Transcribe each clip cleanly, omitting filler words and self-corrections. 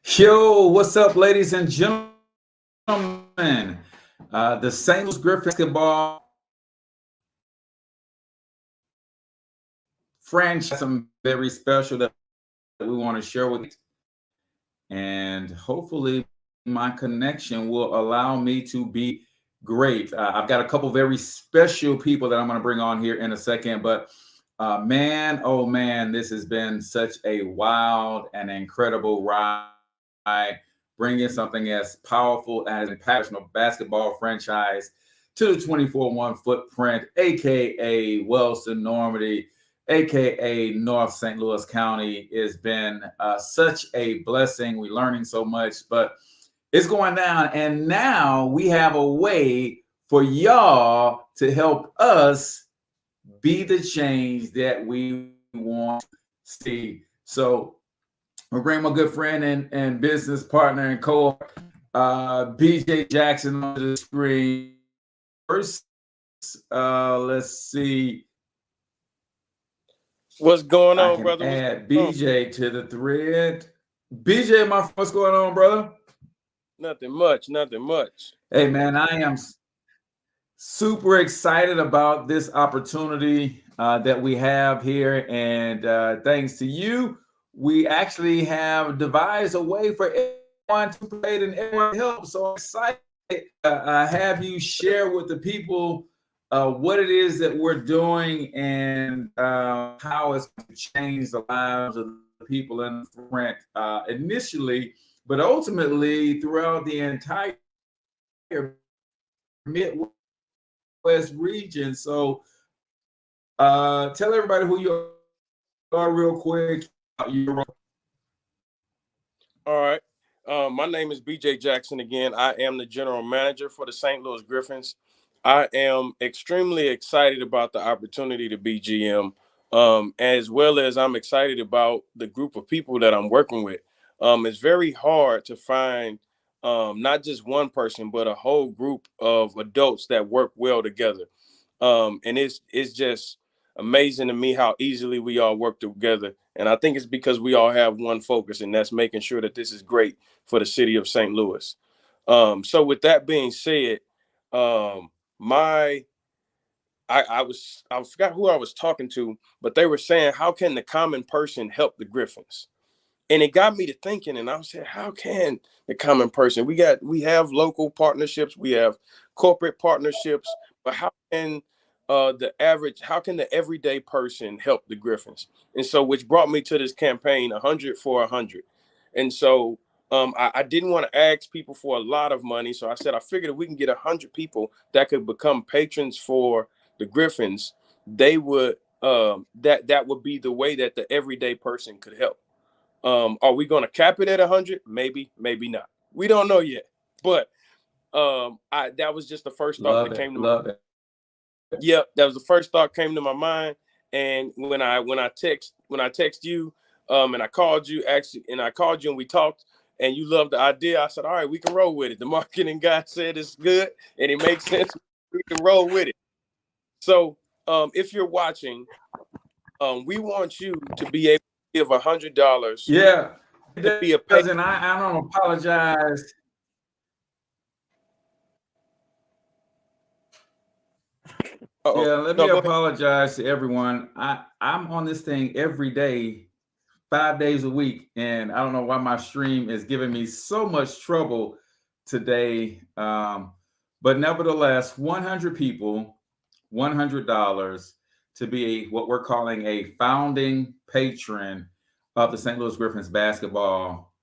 Yo, what's up, ladies and gentlemen? The St. Louis Griffins basketball franchise, some very special that we want to share with you. And hopefully, my connection will allow me to be great. I've got a couple very special people that I'm going to bring on here in a second, but man, oh man, this has been such a wild and incredible ride. Bringing something as powerful as a passionate basketball franchise to the 24-1 footprint, aka Wellston Normandy, aka North St. Louis County. Has been such a blessing. We're learning so much, but it's going down. And now we have a way for y'all to help us be the change that we want to see. So we're bringing my good friend and business partner and BJ Jackson on the screen. First, let's see. What's going on, I can brother? add BJ to the thread. BJ, what's going on, brother? Nothing much, nothing much. Hey, man, I am super excited about this opportunity that we have here. And thanks to you, we actually have devised a way for everyone to participate and everyone to help. So I'm excited have you share with the people what it is that we're doing and how it's going to change the lives of the people in the front initially, but ultimately throughout the entire Midwest region. So tell everybody who you are real quick. All right. My name is BJ Jackson again. I am the general manager for the St. Louis Griffins. I am extremely excited about the opportunity to be GM, as well as I'm excited about the group of people that I'm working with. It's very hard to find not just one person, but a whole group of adults that work well together. And it's just amazing to me how easily we all work together. And I think it's because we all have one focus, and that's making sure that this is great for the city of St. Louis. So with that being said, I forgot who I was talking to, but they were saying, how can the common person help the Griffins? And it got me to thinking, and I was saying, how can the common person? We have local partnerships, we have corporate partnerships, but how can how can the everyday person help the Griffins? And so, which brought me to this campaign, 100 for 100. And so, I didn't want to ask people for a lot of money, so I said I figured if we can get 100 people that could become patrons for the Griffins, they would that would be the way that the everyday person could help. Are we going to cap it at 100? Maybe, maybe not. We don't know yet. But that was just the first thought that came to my mind. Yep, that was the first thought came to my mind. And when I text you, and I called you and we talked, and you loved the idea. I said, all right, we can roll with it. The marketing guy said it's good and it makes sense. We can roll with it. So if you're watching, we want you to be able to give $100. Yeah, to be a patron. And I don't apologize. Uh-oh. Yeah, let me apologize to everyone. I'm on this thing every day, 5 days a week, and I don't know why my stream is giving me so much trouble today. But nevertheless, 100 people, $100 to be what we're calling a founding patron of the St. Louis Griffins basketball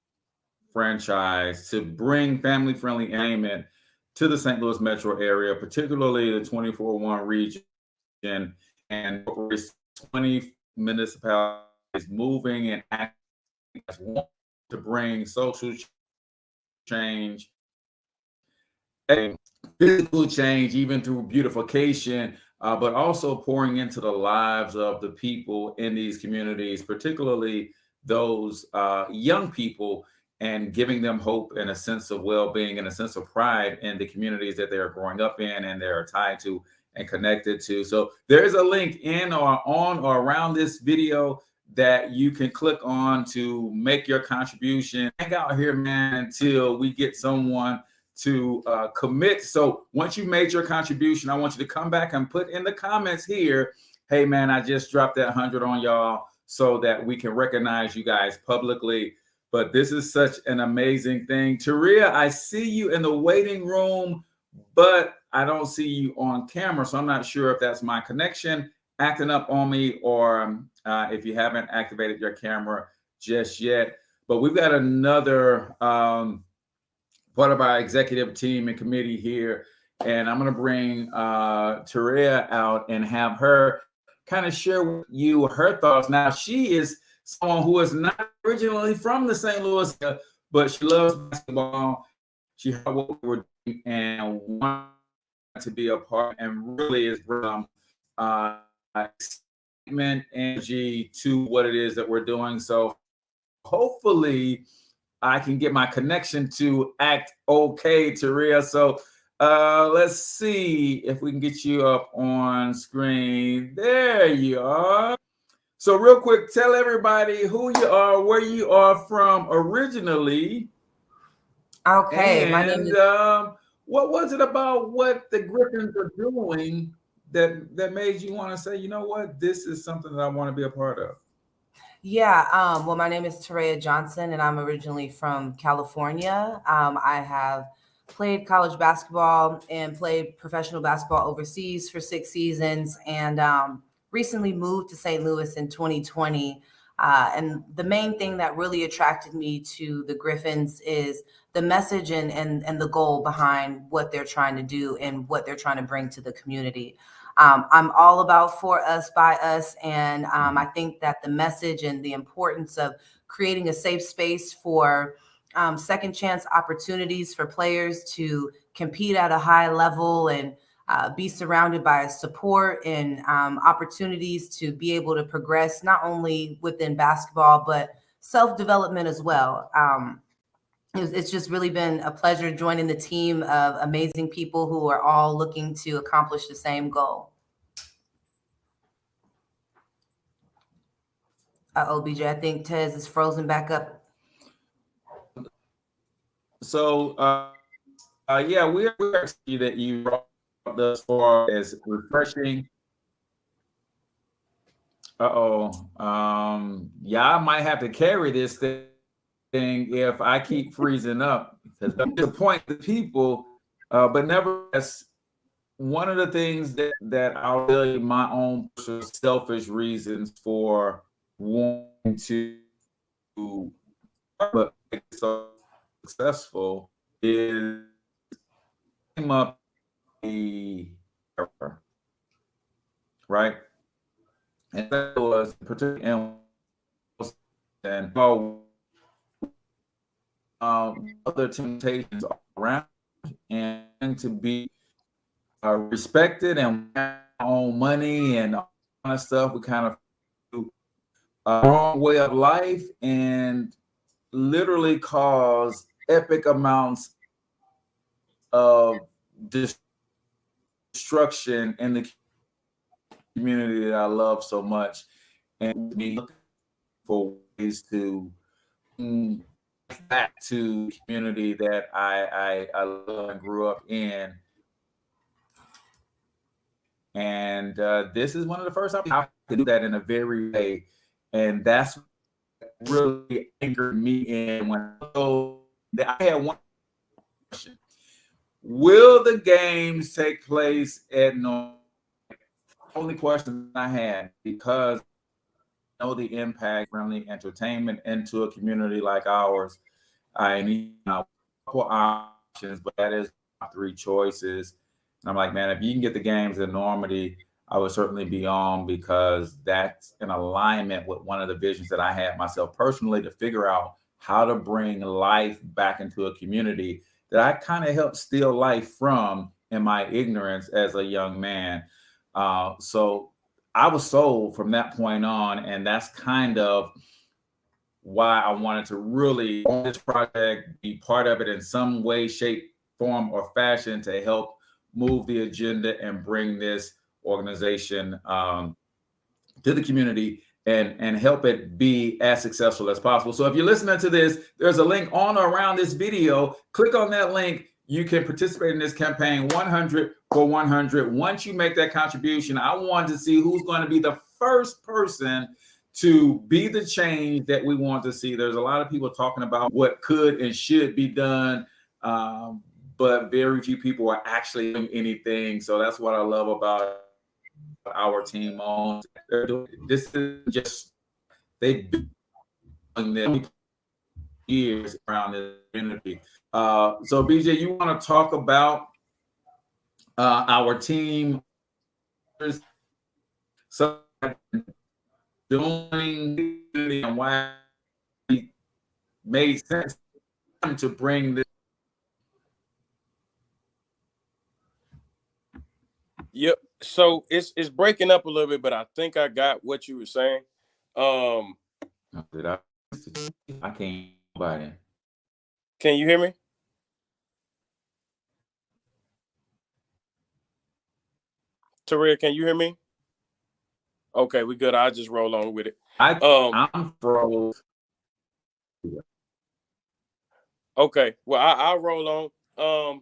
franchise to bring family-friendly entertainment to the St. Louis metro area, particularly the 24-1 region and 20 municipalities moving and acting as one to bring social change, physical change, even through beautification, but also pouring into the lives of the people in these communities, particularly those young people, and giving them hope and a sense of well-being and a sense of pride in the communities that they're growing up in and they're tied to and connected to. So there is a link in or on or around this video that you can click on to make your contribution. Hang out here, man, until we get someone to commit. So once you made your contribution, I want you to come back and put in the comments here, hey, man, I just dropped that 100 on y'all, so that we can recognize you guys publicly. But this is such an amazing thing. Taria, I see you in the waiting room, but I don't see you on camera. So I'm not sure if that's my connection acting up on me, or if you haven't activated your camera just yet. But we've got another part of our executive team and committee here, and I'm going to bring Taria out and have her kind of share with you her thoughts. Now, she is someone who is not originally from the St. Louis area, but she loves basketball. She heard what we were doing and wanted to be a part, and really is excitement, energy to what it is that we're doing. So hopefully I can get my connection to act okay, Taria. So let's see if we can get you up on screen. There you are. So real quick, tell everybody who you are, where you are from originally. Okay, and my name is what was it about what the Griffins are doing that made you want to say, you know what, this is something that I want to be a part of? well, my name is Taria Johnson, and I'm originally from California. I have played college basketball and played professional basketball overseas for 6 seasons, and recently moved to St. Louis in 2020. And the main thing that really attracted me to the Griffins is the message and the goal behind what they're trying to do and what they're trying to bring to the community. I'm all about for us, by us. And I think that the message and the importance of creating a safe space for second chance opportunities for players to compete at a high level and be surrounded by support and opportunities to be able to progress, not only within basketball, but self-development as well. It's just really been a pleasure joining the team of amazing people who are all looking to accomplish the same goal. BJ, I think Tez is frozen back up. So yeah, we're happy that you brought us far as refreshing. Yeah, I might have to carry this thing if I keep freezing up, because disappoint the people. But nevertheless, one of the things that I'll tell you, my own selfish reasons for wanting to but so successful is came up the right, and that was particularly and other temptations around, and to be respected and own money and all kind of stuff. We kind of do a wrong way of life and literally cause epic amounts of destruction in the community that I love so much, and be looking for ways to back to the community that I love and grew up in. And this is one of the first times I could do that in a very way, and that's what really anchored me in when I had one question: will the games take place at North? Only question I had, because I know the impact friendly entertainment into a community like ours. I need a couple options, but that is my 3 choices. And I'm like, man, if you can get the games in Normandy, I would certainly be on, because that's in alignment with one of the visions that I had myself personally, to figure out how to bring life back into a community that I kind of helped steal life from in my ignorance as a young man. So I was sold from that point on, and that's kind of why I wanted to really own this project, be part of it in some way, shape, form, or fashion, to help move the agenda and bring this organization to the community and help it be as successful as possible. So if you're listening to this, there's a link on or around this video. Click on that link. You can participate in this campaign 100 for 100. Once you make that contribution, I want to see who's going to be the first person to be the change that we want to see. There's a lot of people talking about what could and should be done, but very few people are actually doing anything. So that's what I love about our team. This is just, they've been doing this years around this community. So BJ, you want to talk about our team, so doing and why it made sense to bring this? Yep. So it's breaking up a little bit, but I think I got what you were saying. Did I can't buy it. Can you hear me? Taria, can you hear me? Okay, we good. I'll just roll on with it. I'm froze. Okay, well, I'll roll on.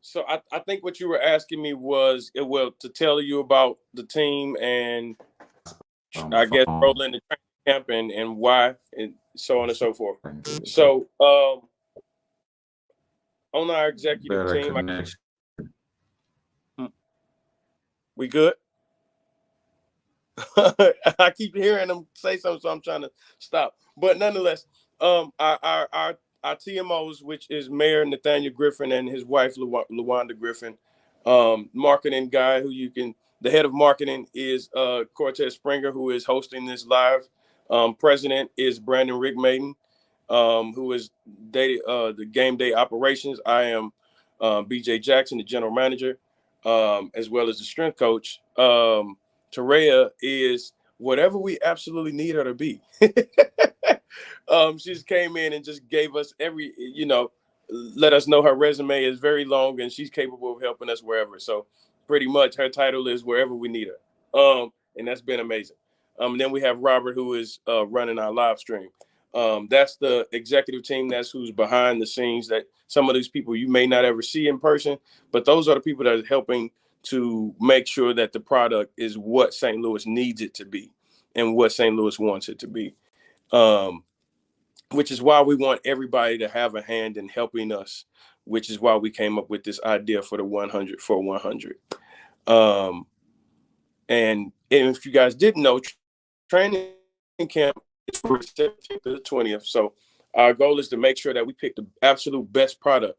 So I think what you were asking me was to tell you about the team and I guess rolling the training camp and why and so on and so forth. So on our executive team, we good? I keep hearing them say something, so I'm trying to stop. But nonetheless, our TMOs, which is Mayor Nathaniel Griffin and his wife LaWanda Griffin, marketing guy the head of marketing is Cortez Springer, who is hosting this live. President is Brandon Rickmaden, who is the game day operations. I am BJ Jackson, the general manager, as well as the strength coach. Taria is whatever we absolutely need her to be. She just came in and just gave us let us know her resume is very long and she's capable of helping us wherever. So pretty much her title is wherever we need her. And that's been amazing. Then we have Robert, who is running our live stream. That's the executive team. That's who's behind the scenes, that some of these people you may not ever see in person, but those are the people that are helping to make sure that the product is what St. Louis needs it to be and what St. Louis wants it to be. Which is why we want everybody to have a hand in helping us, which is why we came up with this idea for the 100 for 100. And if you guys didn't know, training camp is from the 17th to the 20th. So our goal is to make sure that we pick the absolute best product,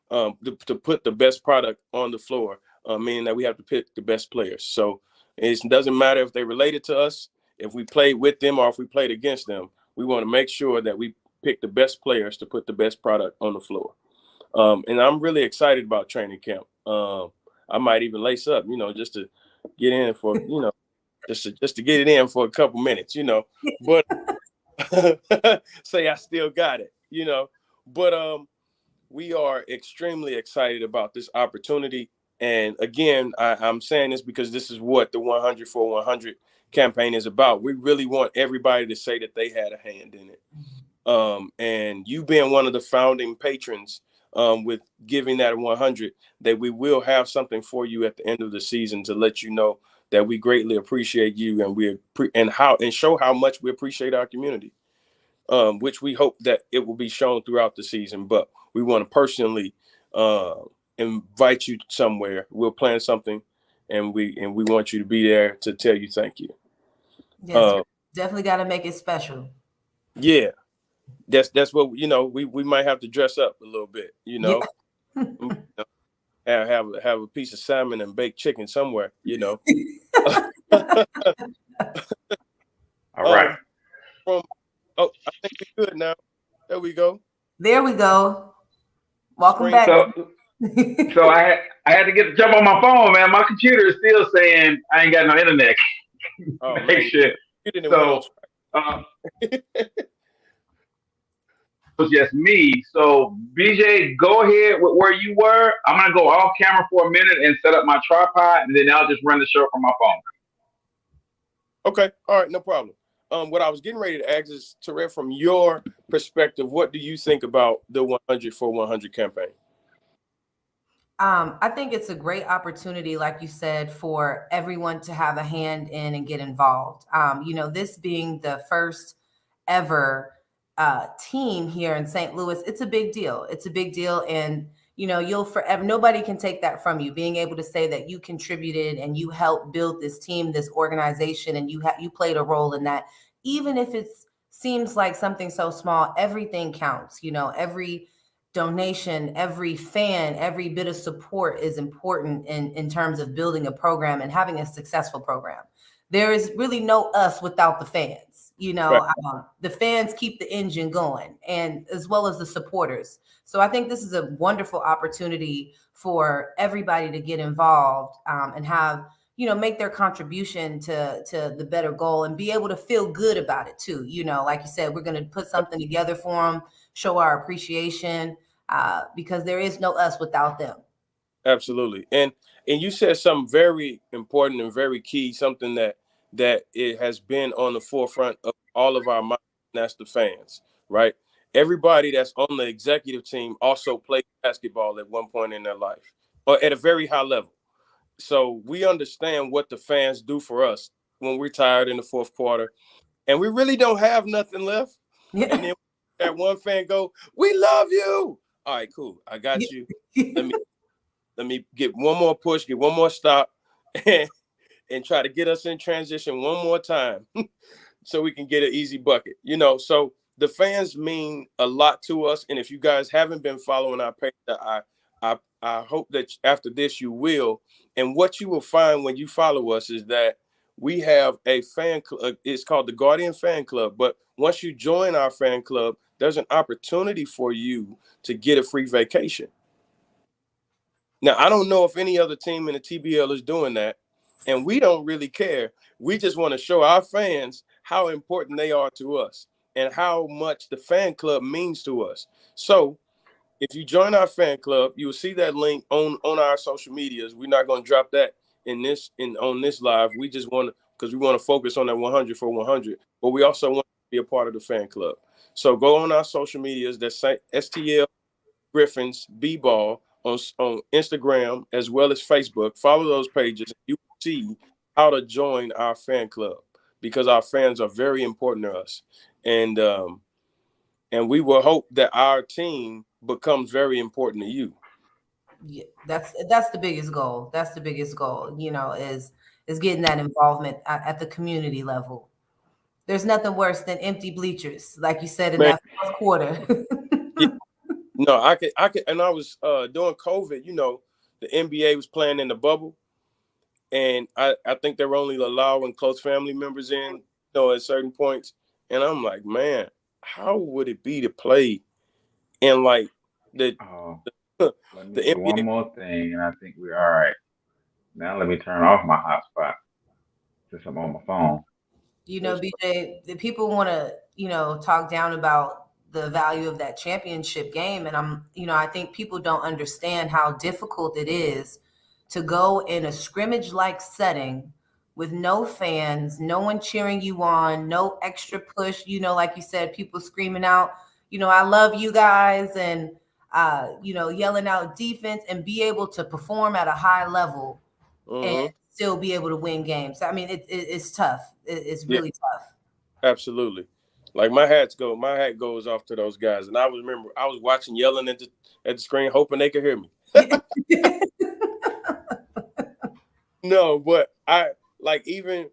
to put the best product on the floor, meaning that we have to pick the best players. So it doesn't matter if they related to us, if we played with them or if we played against them. We want to make sure that we pick the best players to put the best product on the floor. And I'm really excited about training camp. I might even lace up, just to get in for, just to get it in for a couple minutes, but say I still got it, but we are extremely excited about this opportunity. And again, I'm saying this because this is what the 100 for 100 campaign is about. We really want everybody to say that they had a hand in it. And you being one of the founding patrons, with giving that 100, that we will have something for you at the end of the season to let you know that we greatly appreciate you and show how much we appreciate our community, which we hope that it will be shown throughout the season. But we want to personally invite you somewhere. We'll plan something, and we want you to be there to tell you thank you. Yes, definitely got to make it special. Yeah, that's what we might have to dress up a little bit. Yeah. Have a piece of salmon and baked chicken somewhere. All right. I think we're good now. There we go. Welcome back. So I had to jump on my phone, man. My computer is still saying I ain't got no internet. Oh, shit. So it was just me. So BJ, go ahead with where you were. I'm gonna go off camera for a minute and set up my tripod, and then I'll just run the show from my phone. Okay. All right. No problem. what I was getting ready to ask is, Terrell, from your perspective, what do you think about the 100 for 100 campaign? I think it's a great opportunity, like you said, for everyone to have a hand in and get involved. This being the first ever team here in St. Louis, it's a big deal. It's a big deal. And, you'll forever, nobody can take that from you, being able to say that you contributed and you helped build this team, this organization, and you played a role in that. Even if it seems like something so small, everything counts. Every donation, every fan, every bit of support is important in terms of building a program and having a successful program. There is really no us without the fans. Right. The fans keep the engine going, and as well as the supporters. So I think this is a wonderful opportunity for everybody to get involved and have, make their contribution to the better goal and be able to feel good about it too. Like you said, we're going to put something together for them, show our appreciation, because there is no us without them. Absolutely. And you said something very important and very key, something that it has been on the forefront of all of our minds, and that's the fans, right? Everybody that's on the executive team also played basketball at one point in their life, or at a very high level. So we understand what the fans do for us when we're tired in the fourth quarter and we really don't have nothing left. Yeah. And then that one fan go, "We love you." All right, cool. I got you. Let me get one more push, get one more stop, and try to get us in transition one more time so we can get an easy bucket. So the fans mean a lot to us. And if you guys haven't been following our page, I hope that after this you will. And what you will find when you follow us is that we have a fan club. It's called the Guardian Fan Club. But once you join our fan club, there's an opportunity for you to get a free vacation. Now, I don't know if any other team in the TBL is doing that, and we don't really care. We just want to show our fans how important they are to us and how much the fan club means to us. So if you join our fan club, you'll see that link on our social medias. We're not going to drop that on this live. We just want to, because we want to focus on that 100 for 100, but we also want to be a part of the fan club. So go on our social medias. That's STL Griffins B-Ball on Instagram as well as Facebook. Follow those pages. You will see how to join our fan club, because our fans are very important to us. And we will hope that our team becomes very important to you. Yeah, that's the biggest goal. That's the biggest goal, is getting that involvement at the community level. There's nothing worse than empty bleachers, like you said in that fourth quarter. Yeah. No, I could, and I was during COVID, the NBA was playing in the bubble, and I think they were only allowing close family members in, at certain points. And I'm like, man, how would it be to play in like the let me the do NBA? one more thing, and I think we're all right. Now let me turn off my hotspot since I'm on my phone. BJ, the people want to, talk down about the value of that championship game. And I think people don't understand how difficult it is to go in a scrimmage-like setting with no fans, no one cheering you on, no extra push, like you said, people screaming out, I love you guys, and, yelling out defense, and be able to perform at a high level and still be able to win games. I mean, it's tough. It's really tough. Absolutely. Like my hat goes off to those guys. And I was watching, yelling at the screen, hoping they could hear me. No, but I even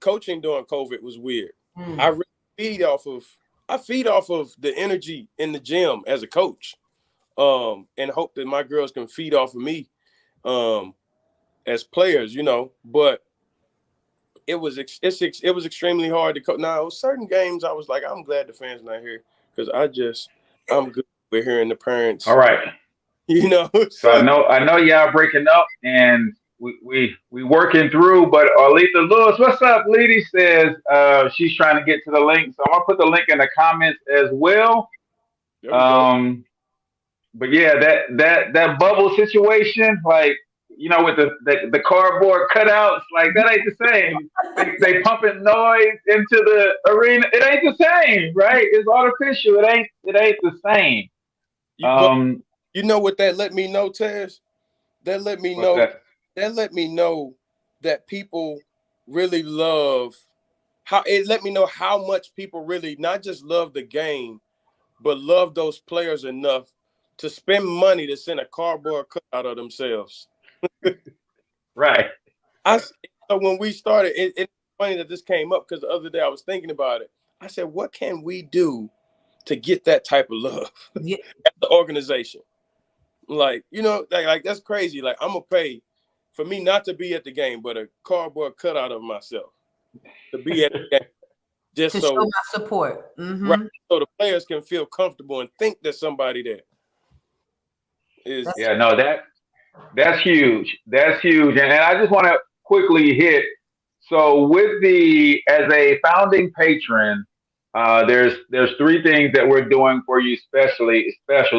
coaching during COVID was weird. I really feed off of the energy in the gym as a coach, and hope that my girls can feed off of me as players, but it was extremely hard to coach. Now, certain games I was like, I'm glad the fans not here, because I'm good with hearing the parents. All right. So I know y'all breaking up, and we working through, but Aletha Lewis, what's up? Lady says she's trying to get to the link. So I'm gonna put the link in the comments as well. But yeah, that bubble situation, like with the cardboard cutouts. Like that ain't the same. They pumping noise into the arena. It ain't the same, right? It's artificial. It ain't the same. You know what that let me know, Tez? That let me What's know. that? That let me know that people really love how it let me know how much people really not just love the game, but love those players enough to spend money to send a cardboard cutout of themselves. Right. So when we started, it's funny that this came up because the other day I was thinking about it. I said, what can we do to get that type of love at the organization? Like, like that's crazy. Like, I'm gonna pay for me not to be at the game, but a cardboard cutout of myself to be at the game, just to so show my support. right, so the players can feel comfortable and think there's somebody there. Yeah, no, that's huge. That's huge. And I just want to quickly hit. So as a founding patron, there's three things that we're doing for you special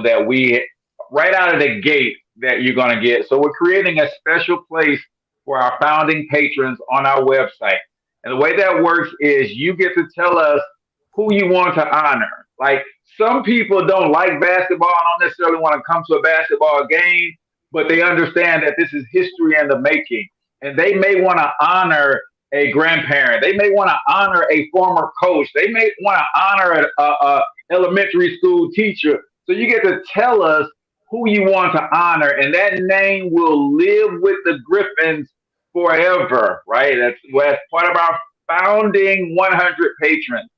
that we right out of the gate that you're going to get. So we're creating a special place for our founding patrons on our website. And the way that works is you get to tell us who you want to honor. Like some people don't like basketball, don't necessarily want to come to a basketball game, but they understand that this is history in the making. And they may want to honor a grandparent. They may want to honor a former coach. They may want to honor a elementary school teacher. So you get to tell us who you want to honor, and that name will live with the Griffins forever, right? That's part of our founding 100 patrons.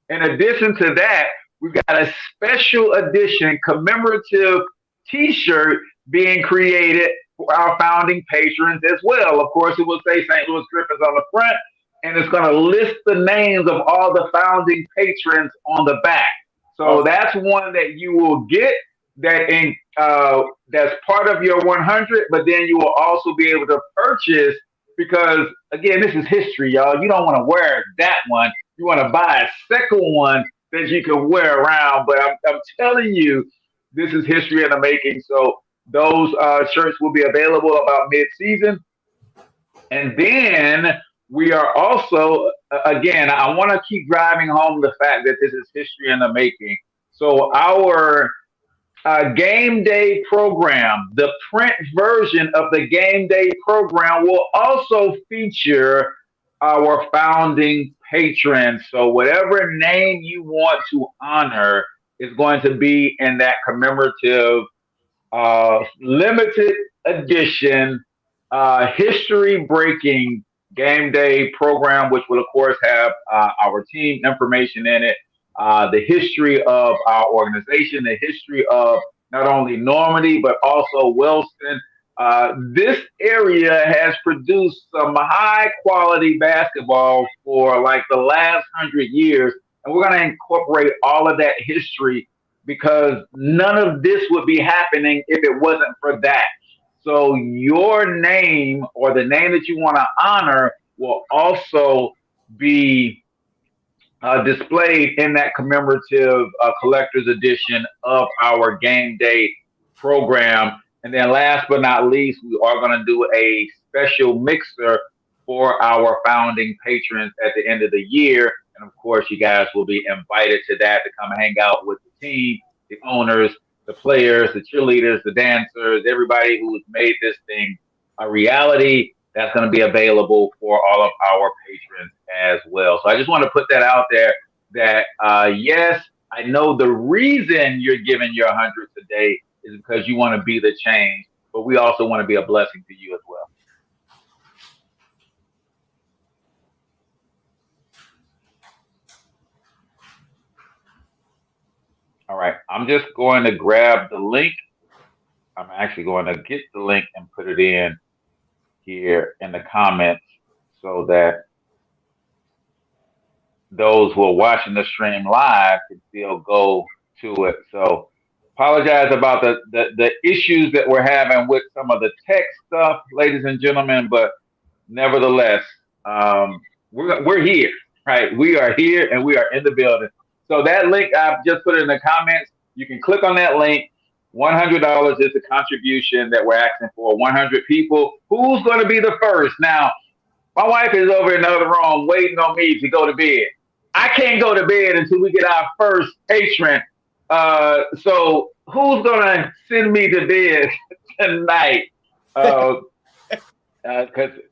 In addition to that, we've got a special edition commemorative T-shirt being created for our founding patrons as well. Of course, it will say St. Louis Griffins on the front, and it's going to list the names of all the founding patrons on the back. So that's one that you will get that's part of your 100, but then you will also be able to purchase because, again, this is history, y'all. You don't want to wear that one. You want to buy a second one that you can wear around. But I'm telling you, this is history in the making. So those shirts will be available about mid-season. And then we are also, again, I want to keep driving home the fact that this is history in the making. So our game day program, the print version of the game day program will also feature our founding patrons. So whatever name you want to honor is going to be in that commemorative limited edition history breaking game day program, which will of course have our team information in it, the history of our organization, the history of not only Normandy, but also Wellston. This area has produced some high quality basketball for like the last 100 years. And we're going to incorporate all of that history because none of this would be happening if it wasn't for that. So your name or the name that you want to honor will also be displayed in that commemorative collector's edition of our game day program. And then last but not least, we are going to do a special mixer for our founding patrons at the end of the year. And of course, you guys will be invited to that to come hang out with the team, the owners, the players, the cheerleaders, the dancers, everybody who has made this thing a reality. That's going to be available for all of our patrons as well. So I just want to put that out there that, yes, I know the reason you're giving your 100 today is because you want to be the change, but we also want to be a blessing to you as well. All right, I'm just going to grab the link. I'm actually going to get the link and put it in here in the comments so that those who are watching the stream live can still go to it. So apologize about the issues that we're having with some of the tech stuff, ladies and gentlemen, but nevertheless, we're here, right? We are here and we are in the building. So that link, I've just put it in the comments. You can click on that link $100 is the contribution that we're asking for. 100 people. Who's going to be the first? Now, my wife is over in the other room waiting on me to go to bed. I can't go to bed until we get our first patron. So who's going to send me to bed tonight? Because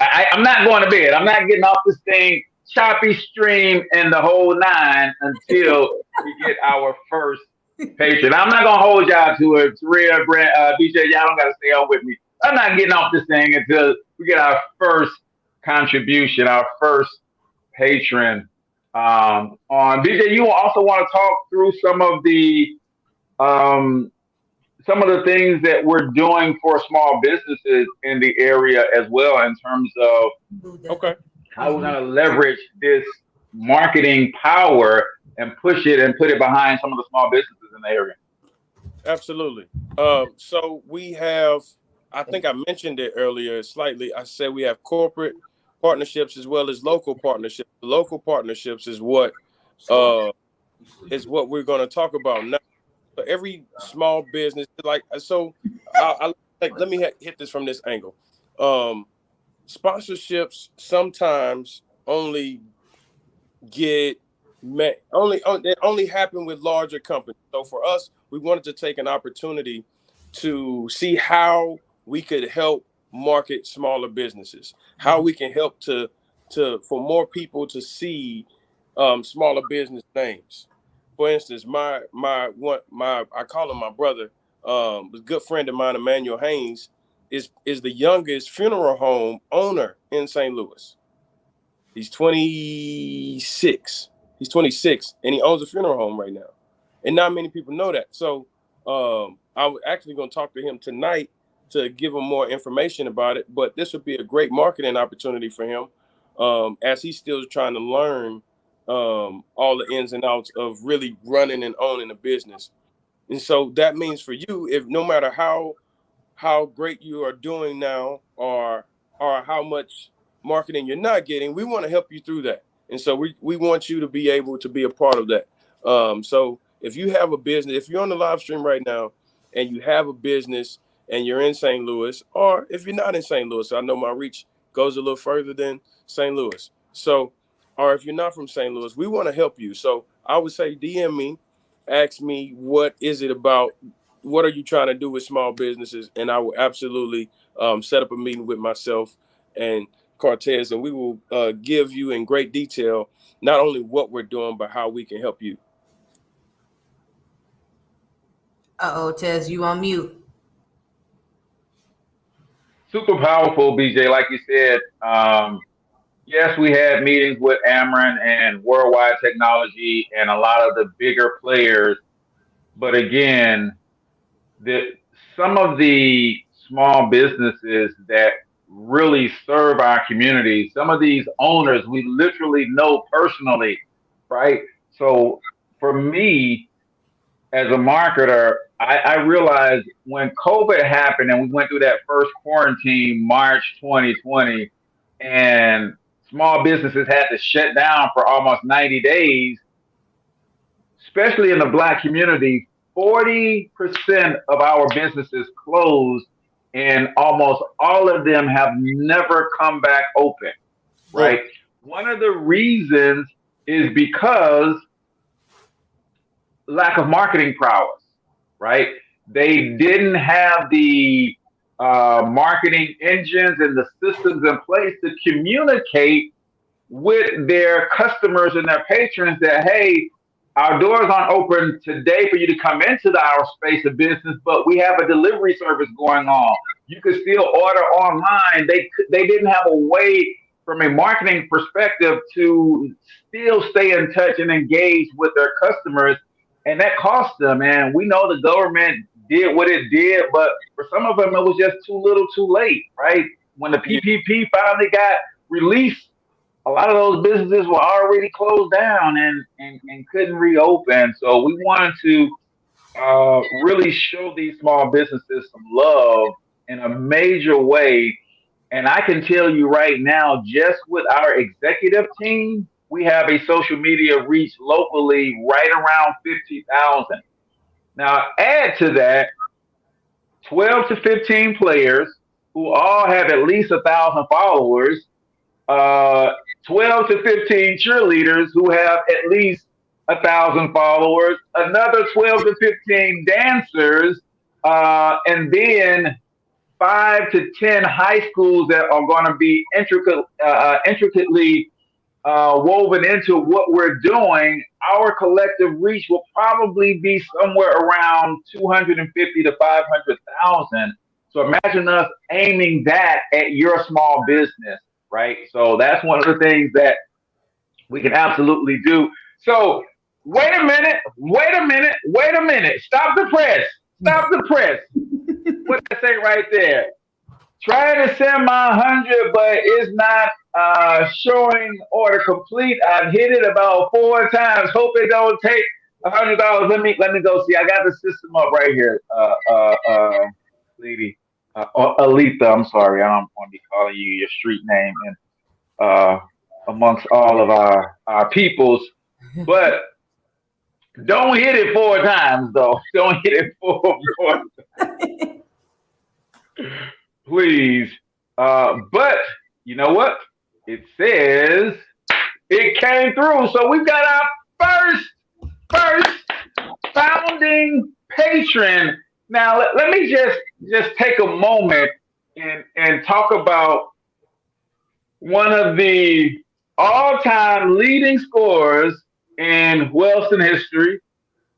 I'm not going to bed. I'm not getting off this thing, choppy stream and the whole nine until we get our first patron. I'm not going to hold y'all to it. Taria, Brent, BJ, y'all don't got to stay on with me. I'm not getting off this thing until we get our first contribution, our first patron. On BJ, you also want to talk through some of the things that we're doing for small businesses in the area as well, in terms of how we're going to leverage this marketing power and push it and put it behind some of the small businesses in the area. Absolutely. So we have, I think I mentioned it earlier slightly. I said we have corporate partnerships as well as local partnerships. The local partnerships is what we're going to talk about now. So every small business, let me hit this from this angle. Sponsorships sometimes only happen with larger companies. So for us, we wanted to take an opportunity to see how we could help market smaller businesses, how we can help for more people to see smaller business names. For instance, I call him my brother, a good friend of mine, Emmanuel Haynes, is the youngest funeral home owner in St. Louis. He's 26. He's 26, and he owns a funeral home right now. And not many people know that. So I'm actually going to talk to him tonight to give him more information about it. But this would be a great marketing opportunity for him as he's still trying to learn all the ins and outs of really running and owning a business. And so that means for you, if no matter how great you are doing now or how much marketing you're not getting, we want to help you through that. And so we want you to be able to be a part of that. So if you have a business, if you're on the live stream right now and you have a business and you're in St. Louis, or if you're not in St. Louis, I know my reach goes a little further than St. Louis. So, or if you're not from St. Louis, we want to help you. So I would say DM me, ask me, what is it about? What are you trying to do with small businesses? And I will absolutely set up a meeting with myself and Cortez, and we will give you in great detail not only what we're doing, but how we can help you. Tez, you on mute. Super powerful, BJ. Like you said, yes, we had meetings with Ameren and Worldwide Technology and a lot of the bigger players. But again, some of the small businesses that really serve our community, some of these owners we literally know personally, right? So for me, as a marketer, I realized when COVID happened and we went through that first quarantine, March 2020, and small businesses had to shut down for almost 90 days, especially in the Black community, 40% of our businesses closed, and almost all of them have never come back open, right? One of the reasons is because lack of marketing prowess, right? They didn't have the marketing engines and the systems in place to communicate with their customers and their patrons that, hey, our doors aren't open today for you to come into our space of business, but we have a delivery service going on. You could still order online. They didn't have a way from a marketing perspective to still stay in touch and engage with their customers. And that cost them. And we know the government did what it did, but for some of them, it was just too little too late, right? When the PPP finally got released, a lot of those businesses were already closed down and couldn't reopen. So we wanted to really show these small businesses some love in a major way. And I can tell you right now, just with our executive team, we have a social media reach locally right around 50,000. Now, add to that, 12 to 15 players who all have at least 1,000 followers, uh, 12 to 15 cheerleaders who have at least 1,000 followers, another 12 to 15 dancers, and then 5 to 10 high schools that are going to be intricately woven into what we're doing. Our collective reach will probably be somewhere around 250 to 500,000. So imagine us aiming that at your small business, right? So that's one of the things that we can absolutely do. So wait a minute, wait a minute, wait a minute. Stop the press. Stop the press. What did I say right there? Trying to send my 100, but it's not showing order complete. I've hit it about 4 times. Hope it don't take $100. Let me go see. I got the system up right here, lady, Alita. I'm sorry, I don't want to be calling you your street name and amongst all of our peoples, but don't hit it 4 times though. Don't hit it 4 times. Please. But you know what? It says it came through. So we've got our first founding patron. Now let me just take a moment and talk about one of the all-time leading scorers in Wellston history,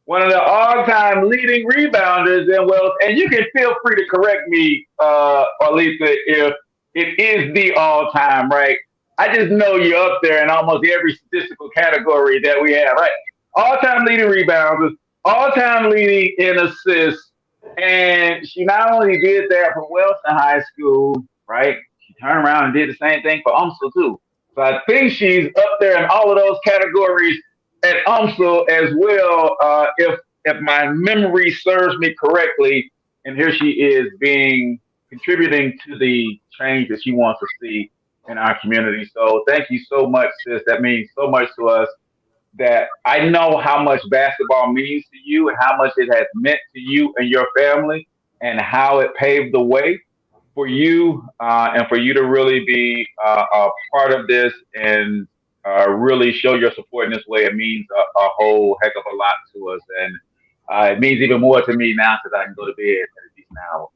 one of the all-time leading rebounders in Wells, and you can feel free to correct me, Alisa, if it is the all-time, right? I just know you're up there in almost every statistical category that we have, right? All-time leading rebounders, all-time leading in assists, and she not only did that for Wellston High School, right? She turned around and did the same thing for UMSL too. So I think she's up there in all of those categories at UMSL as well, if my memory serves me correctly. And here she is contributing to the change that she wants to see in our community. So thank you so much, sis. That means so much to us. That I know how much basketball means to you and how much it has meant to you and your family and how it paved the way for you and for you to really be a part of this and really show your support in this way. It means a whole heck of a lot to us. And it means even more to me now because I can go to bed at a decent hour.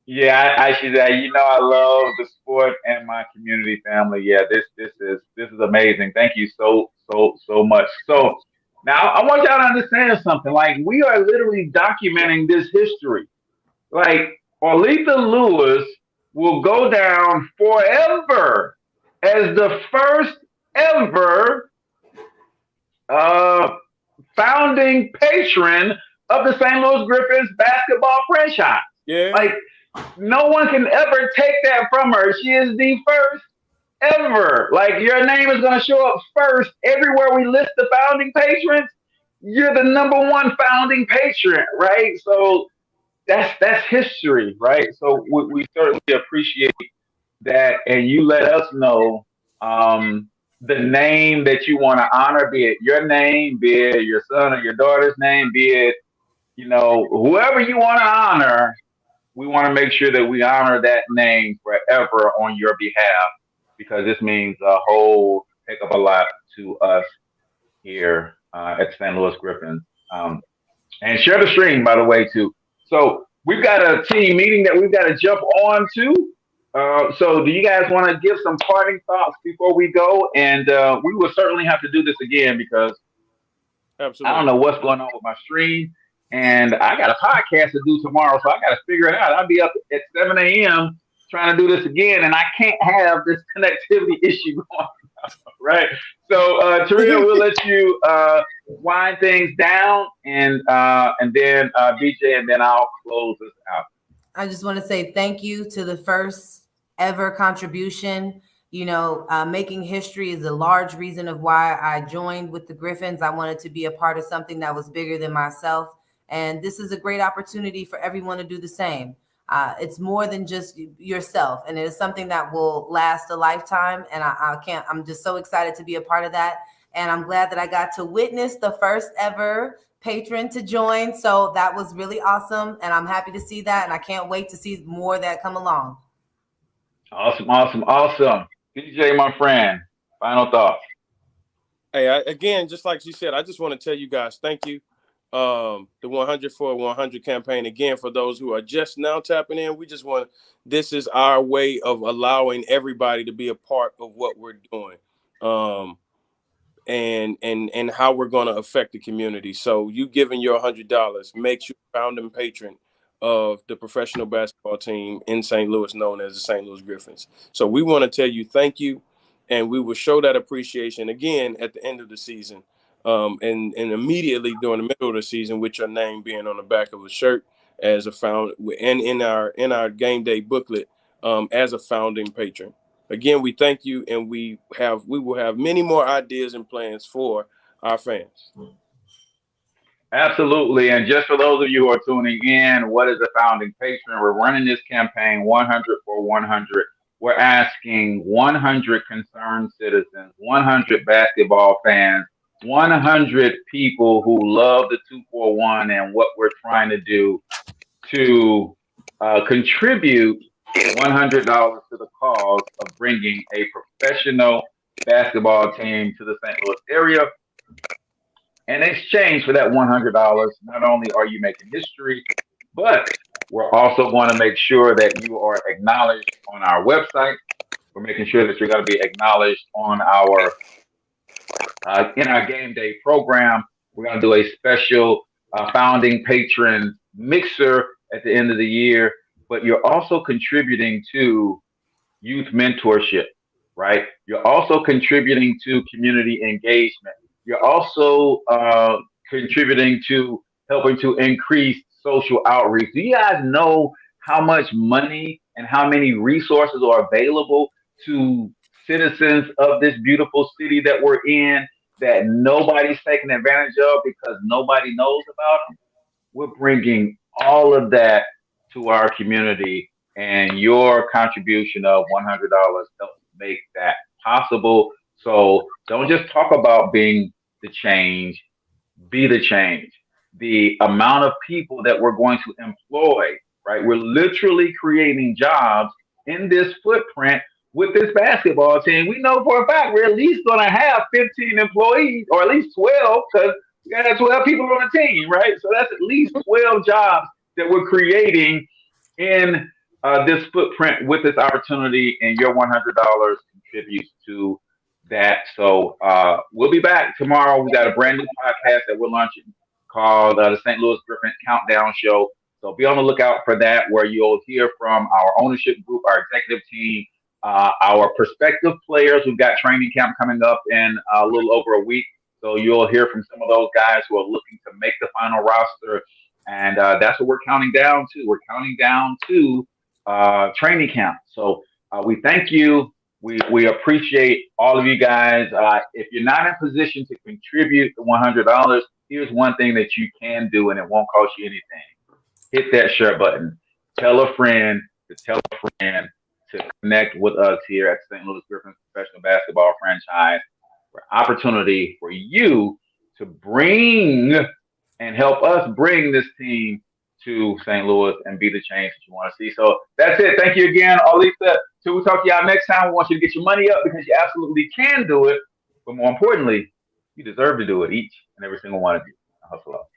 Yeah, I should say, I love the sport and my community family. Yeah, this is amazing. Thank you so much. So now I want y'all to understand something. Like, we are literally documenting this history. Like, Aletha Lewis will go down forever as the first ever founding patron of the St. Louis Griffins basketball franchise. Yeah. Like, no one can ever take that from her. She is the first ever. Like, your name is going to show up first everywhere we list the founding patrons. You're the #1 founding patron, right? So that's history, right? So we certainly appreciate that, and you let us know the name that you want to honor, be it your name, be it your son or your daughter's name, be it whoever you want to honor. We want to make sure that we honor that name forever on your behalf, because this means a whole heck of a lot to us here at St. Louis Griffins. And share the stream, by the way, too. So we've got a team meeting that we've got to jump on to. So do you guys want to give some parting thoughts before we go? And we will certainly have to do this again because Absolutely. I don't know what's going on with my stream. And I got a podcast to do tomorrow, so I got to figure it out. I'll be up at 7 a.m. trying to do this again, and I can't have this connectivity issue going on, right? So, Taria, we'll let you wind things down, and then BJ, and then I'll close this out. I just want to say thank you to the first ever contribution. Making history is a large reason of why I joined with the Griffins. I wanted to be a part of something that was bigger than myself. And this is a great opportunity for everyone to do the same. It's more than just yourself, and it is something that will last a lifetime. And I'm just so excited to be a part of that. And I'm glad that I got to witness the first ever patron to join. So that was really awesome. And I'm happy to see that. And I can't wait to see more that come along. Awesome, awesome, awesome. DJ, my friend, final thoughts. Hey, again, just like she said, I just want to tell you guys, thank you. The 100 for 100 campaign, again, for those who are just now tapping in, this is our way of allowing everybody to be a part of what we're doing. And how we're going to affect the community. So you giving your $100 makes you a founding patron of the professional basketball team in St. Louis, known as the St. Louis Griffins. So we want to tell you thank you, and we will show that appreciation again at the end of the season, and immediately during the middle of the season, with your name being on the back of a shirt as a found, and in our game day booklet as a founding patron. Again, we thank you, and we will have many more ideas and plans for our fans. Absolutely. And just for those of you who are tuning in, what is a founding patron? We're running this campaign 100 for 100. We're asking 100 concerned citizens, 100 basketball fans, 100 people who love the 241 and what we're trying to do to contribute $100 to the cause of bringing a professional basketball team to the St. Louis area. In exchange for that $100, not only are you making history, but we're also going to make sure that you are acknowledged on our website. We're making sure that you're going to be acknowledged on our in our game day program. We're going to do a special founding patron mixer at the end of the year. But you're also contributing to youth mentorship, right? You're also contributing to community engagement. You're also contributing to helping to increase social outreach. Do you guys know how much money and how many resources are available to citizens of this beautiful city that we're in that nobody's taking advantage of because nobody knows about them? We're bringing all of that to our community, and your contribution of $100 helps make that possible. So don't just talk about being the change, be the change. The amount of people that we're going to employ, right? We're literally creating jobs in this footprint with this basketball team. We know for a fact we're at least going to have 15 employees, or at least 12, because we got 12 people on the team, right? So that's at least 12 jobs that we're creating in this footprint with this opportunity, and your $100 contributes to that. So we'll be back tomorrow. We got a brand new podcast that we're launching called the St. Louis Griffins Countdown Show. So be on the lookout for that, where you'll hear from our ownership group, our executive team, our prospective players. We've got training camp coming up in a little over a week. So you'll hear from some of those guys who are looking to make the final roster. And that's what we're counting down to. We're counting down to training camp. So we thank you. We appreciate all of you guys. If you're not in position to contribute the $100, here's one thing that you can do, and it won't cost you anything. Hit that share button. Tell a friend to connect with us here at St. Louis Griffins Professional Basketball Franchise, for opportunity for you to bring and help us bring this team to St. Louis and be the change that you want to see. So that's it. Thank you again, Alisa. Till we talk to y'all next time, we want you to get your money up, because you absolutely can do it. But more importantly, you deserve to do it, each and every single one of you. Hustle up.